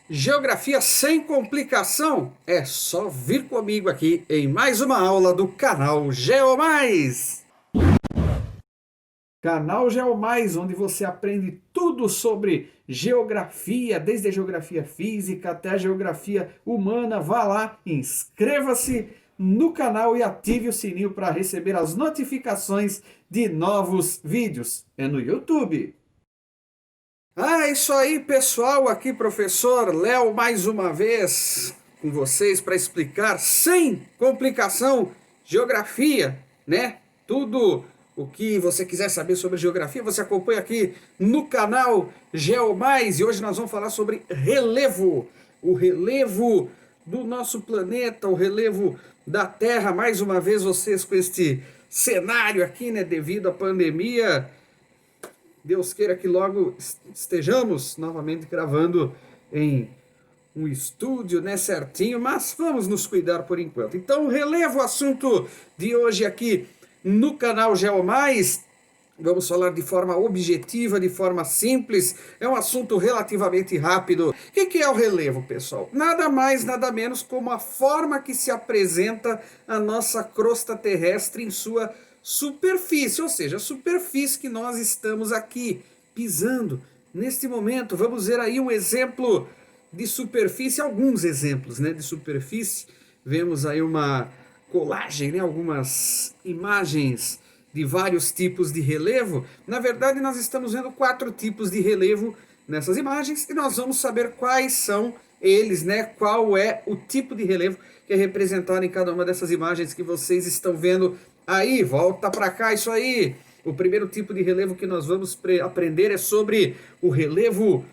Geografia sem complicação? É só vir comigo aqui em mais uma aula do canal GeoMais. Canal GeoMais, onde você aprende tudo sobre geografia, desde a geografia física até a geografia humana. Vá lá, inscreva-se no canal e ative o sininho para receber as notificações de novos vídeos. É no YouTube. É isso aí, pessoal. Aqui, professor Léo, mais uma vez com vocês para explicar sem complicação geografia, né? Tudo o que você quiser saber sobre geografia, você acompanha aqui no canal GeoMais. E hoje nós vamos falar sobre relevo, o relevo do nosso planeta, o relevo da Terra. Mais uma vez vocês com este cenário aqui, né? Devido à pandemia. Deus queira que logo estejamos novamente gravando em um estúdio, né, certinho, mas vamos nos cuidar por enquanto. Então, relevo o assunto de hoje aqui no canal GeoMais. Vamos falar de forma objetiva, de forma simples. É um assunto relativamente rápido. O que é o relevo, pessoal? Nada mais, nada menos como a forma que se apresenta a nossa crosta terrestre em sua superfície, ou seja, a superfície que nós estamos aqui pisando neste momento. Vamos ver aí um exemplo de superfície, alguns exemplos, né, de superfície. Vemos aí uma colagem, né, algumas imagens de vários tipos de relevo. Na verdade, nós estamos vendo 4 tipos de relevo nessas imagens e nós vamos saber quais são eles, né? Qual é o tipo de relevo que é representado em cada uma dessas imagens que vocês estão vendo aí. Volta para cá, isso aí. O primeiro tipo de relevo que nós vamos aprender é sobre o relevo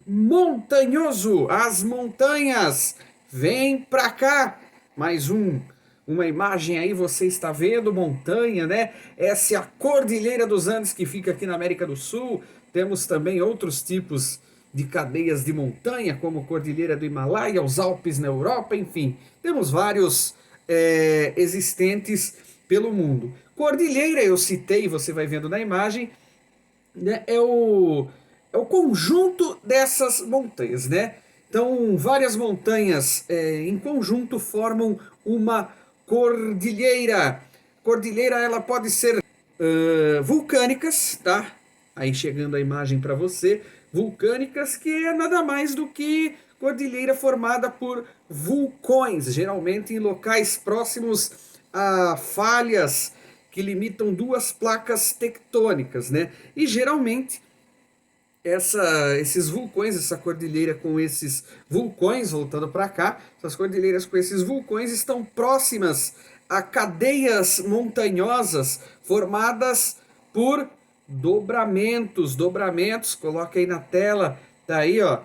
montanhoso. As montanhas, vem para cá. Mais uma imagem aí, você está vendo montanha, né? Essa é a Cordilheira dos Andes que fica aqui na América do Sul. Temos também outros tipos de cadeias de montanha, como a Cordilheira do Himalaia, os Alpes na Europa, enfim. Temos vários existentes pelo mundo. Cordilheira, eu citei, você vai vendo na imagem, né? É o conjunto dessas montanhas, né? Então, várias montanhas em conjunto formam uma cordilheira. Cordilheira, ela pode ser vulcânicas, tá? Aí chegando a imagem para você, vulcânicas, que é nada mais do que cordilheira formada por vulcões, geralmente em locais próximos a falhas que limitam duas placas tectônicas, né? E geralmente esses vulcões, essa cordilheira com esses vulcões, voltando para cá, essas cordilheiras com esses vulcões estão próximas a cadeias montanhosas formadas por dobramentos, coloca aí na tela, tá aí, ó,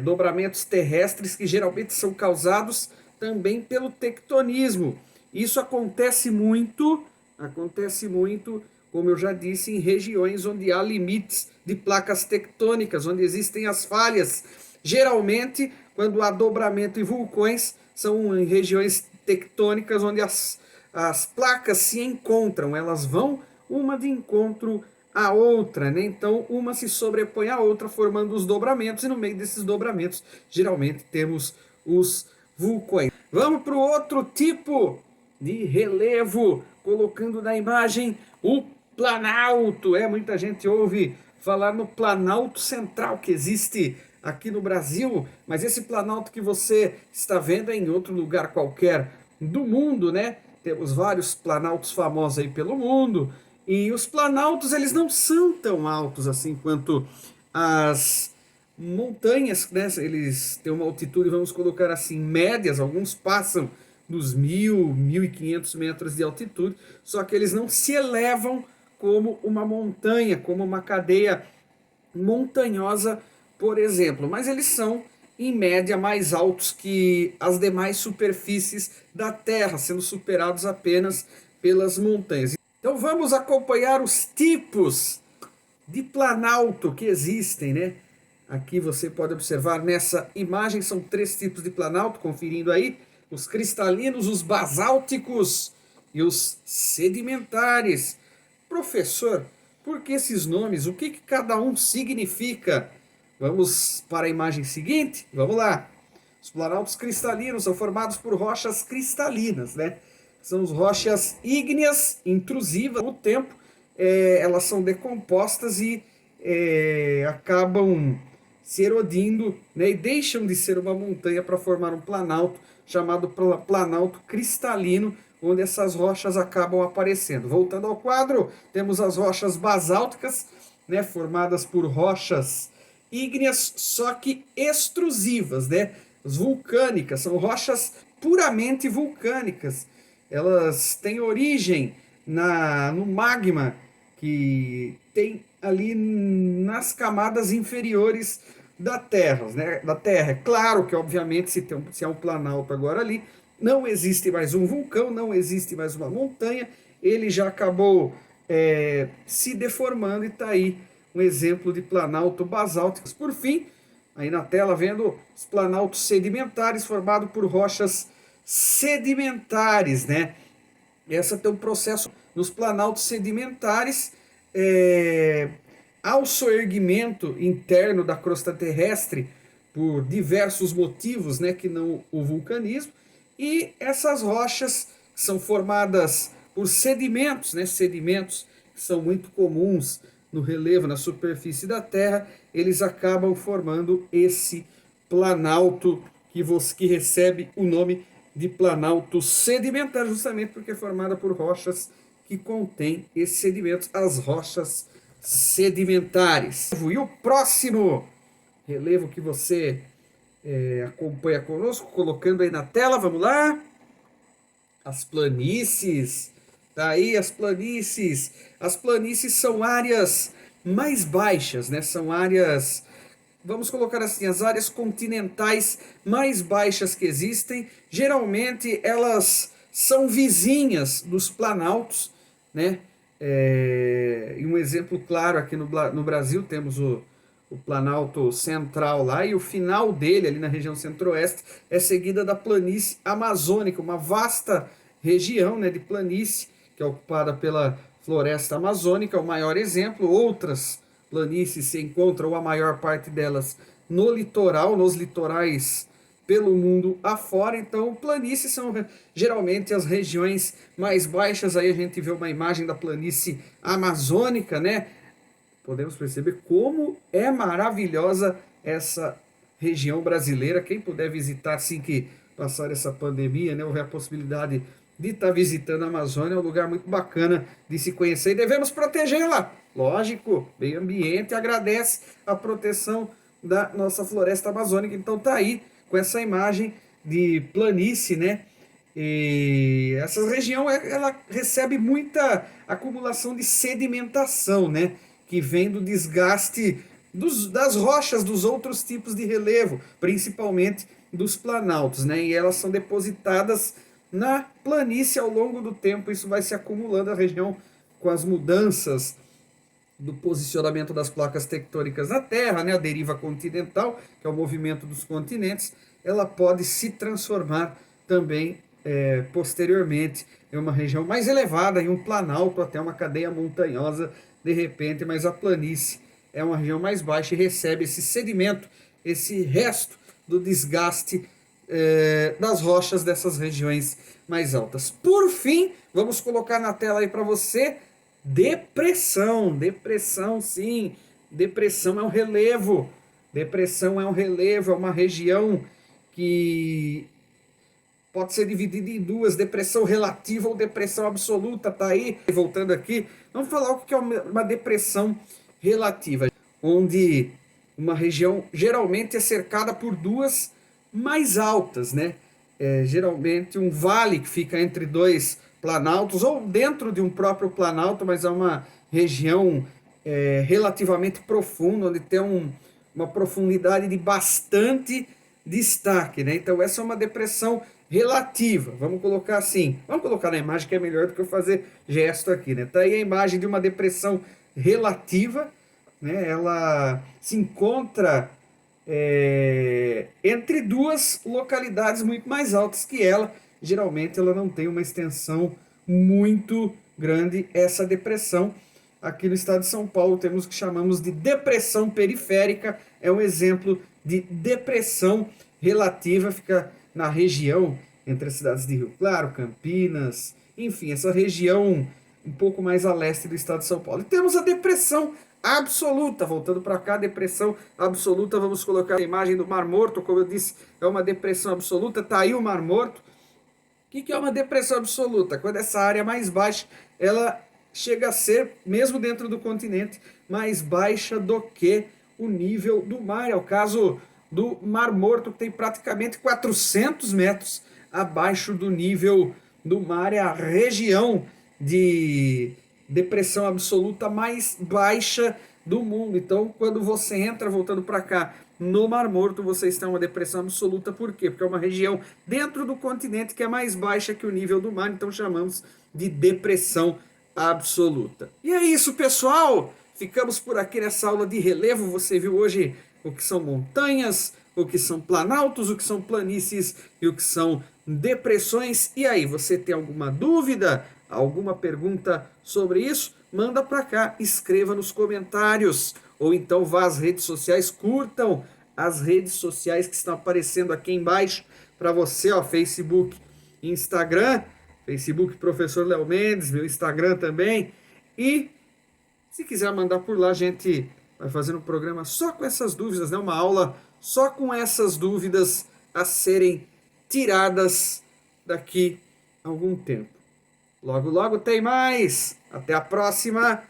dobramentos terrestres que geralmente são causados também pelo tectonismo. Isso acontece muito, como eu já disse, em regiões onde há limites de placas tectônicas, onde existem as falhas. Geralmente, quando há dobramento e vulcões, são em regiões tectônicas onde as placas se encontram, elas vão uma de encontro à outra, né? Então, uma se sobrepõe à outra, formando os dobramentos, e no meio desses dobramentos, geralmente temos os vulcões. Vamos para o outro tipo de relevo, colocando na imagem o Planalto. Muita gente ouve falar no Planalto Central que existe aqui no Brasil, mas esse Planalto que você está vendo é em outro lugar qualquer do mundo, né? Temos vários planaltos famosos aí pelo mundo, e os planaltos, eles não são tão altos assim quanto as montanhas, né? Eles têm uma altitude, vamos colocar assim, médias, alguns passam dos 1.000, 1.500 metros de altitude, só que eles não se elevam como uma montanha, como uma cadeia montanhosa, por exemplo, mas eles são em média mais altos que as demais superfícies da Terra, sendo superados apenas pelas montanhas. Então vamos acompanhar os tipos de planalto que existem, né? Aqui você pode observar nessa imagem, são 3 tipos de planalto, conferindo aí: os cristalinos, os basálticos e os sedimentares. Professor, por que esses nomes? O que cada um significa? Vamos para a imagem seguinte? Vamos lá. Os planaltos cristalinos são formados por rochas cristalinas, né? São as rochas ígneas intrusivas. Com o tempo, elas são decompostas e acabam se erodindo, né? E deixam de ser uma montanha para formar um planalto chamado planalto cristalino, onde essas rochas acabam aparecendo. Voltando ao quadro, temos as rochas basálticas, né? Formadas por rochas ígneas, só que extrusivas, né? As vulcânicas, são rochas puramente vulcânicas. Elas têm origem no magma que tem ali nas camadas inferiores da Terra, né? Da Terra. É claro que, obviamente, se é um planalto agora ali, não existe mais um vulcão, não existe mais uma montanha, ele já acabou se deformando e está aí um exemplo de planalto basáltico. Por fim, aí na tela vendo os planaltos sedimentares formados por rochas sedimentares, né? Essa tem um processo nos planaltos sedimentares, ao soerguimento interno da crosta terrestre por diversos motivos, né, que não o vulcanismo, e essas rochas são formadas por sedimentos, né, sedimentos que são muito comuns no relevo, na superfície da Terra, eles acabam formando esse planalto que recebe o nome de planalto sedimentar, justamente porque é formada por rochas que contêm esses sedimentos, as rochas sedimentares. E o próximo relevo que você acompanha conosco, colocando aí na tela, vamos lá. As planícies, tá aí as planícies. As planícies são áreas mais baixas, né? São áreas, vamos colocar assim, as áreas continentais mais baixas que existem. Geralmente elas são vizinhas dos planaltos, né? E um exemplo claro aqui no Brasil temos o Planalto Central lá, e o final dele, ali na região centro-oeste, é seguida da planície amazônica, uma vasta região, né, de planície, que é ocupada pela floresta amazônica, o maior exemplo. Outras planícies se encontram, ou a maior parte delas, no litoral, nos litorais pelo mundo afora. Então, planícies são geralmente as regiões mais baixas. Aí a gente vê uma imagem da planície amazônica, né? Podemos perceber como é maravilhosa essa região brasileira. Quem puder visitar assim que passar essa pandemia, né, houver a possibilidade de estar visitando a Amazônia, é um lugar muito bacana de se conhecer e devemos protegê-la. Lógico, meio ambiente agradece a proteção da nossa floresta amazônica. Então tá aí com essa imagem de planície, né? E essa região ela recebe muita acumulação de sedimentação, né? Que vem do desgaste das rochas dos outros tipos de relevo, principalmente dos planaltos, né? E elas são depositadas na planície ao longo do tempo. Isso vai se acumulando a região com as mudanças do posicionamento das placas tectônicas na Terra, né? A deriva continental, que é o movimento dos continentes, ela pode se transformar também posteriormente em uma região mais elevada, em um planalto, até uma cadeia montanhosa de repente, mas a planície é uma região mais baixa e recebe esse sedimento, esse resto do desgaste das rochas dessas regiões mais altas. Por fim, vamos colocar na tela aí para você depressão. Depressão, sim, depressão é um relevo. Depressão é um relevo, é uma região que pode ser dividida em duas, depressão relativa ou depressão absoluta, tá aí. Voltando aqui, vamos falar o que é uma depressão relativa, onde uma região geralmente é cercada por duas mais altas, né? Geralmente um vale que fica entre dois planaltos, ou dentro de um próprio planalto, mas é uma região relativamente profunda, onde tem uma profundidade de bastante destaque, né? Então essa é uma depressão relativa, vamos colocar assim, vamos colocar na imagem que é melhor do que eu fazer gesto aqui, né? Tá aí a imagem de uma depressão relativa, né? Ela se encontra entre duas localidades muito mais altas que ela. Geralmente ela não tem uma extensão muito grande, essa depressão. aqui no estado de São Paulo temos o que chamamos de depressão periférica, é um exemplo de depressão relativa, fica na região entre as cidades de Rio Claro, Campinas, enfim, essa região um pouco mais a leste do estado de São Paulo. E temos a depressão absoluta, voltando para cá, depressão absoluta, vamos colocar a imagem do Mar Morto, como eu disse, é uma depressão absoluta, tá aí o Mar Morto. O que é uma depressão absoluta? Quando essa área mais baixa, ela chega a ser, mesmo dentro do continente, mais baixa do que o nível do mar. É o caso do Mar Morto, que tem praticamente 400 metros abaixo do nível do mar. É a região de depressão absoluta mais baixa do mundo. Então, quando você entra, voltando para cá, no Mar Morto, você está em uma depressão absoluta. Por quê? Porque é uma região dentro do continente que é mais baixa que o nível do mar, então chamamos de depressão absoluta. E é isso, pessoal! Ficamos por aqui nessa aula de relevo. Você viu hoje o que são montanhas, o que são planaltos, o que são planícies e o que são depressões. E aí, você tem alguma dúvida, alguma pergunta sobre isso? Manda para cá, escreva nos comentários, ou então vá às redes sociais, curtam as redes sociais que estão aparecendo aqui embaixo para você, ó, Facebook, Instagram, Facebook Professor Léo Mendes, meu Instagram também, e se quiser mandar por lá, a gente vai fazer um programa só com essas dúvidas, né? Uma aula só com essas dúvidas a serem tiradas daqui a algum tempo. Logo, logo tem mais. Até a próxima.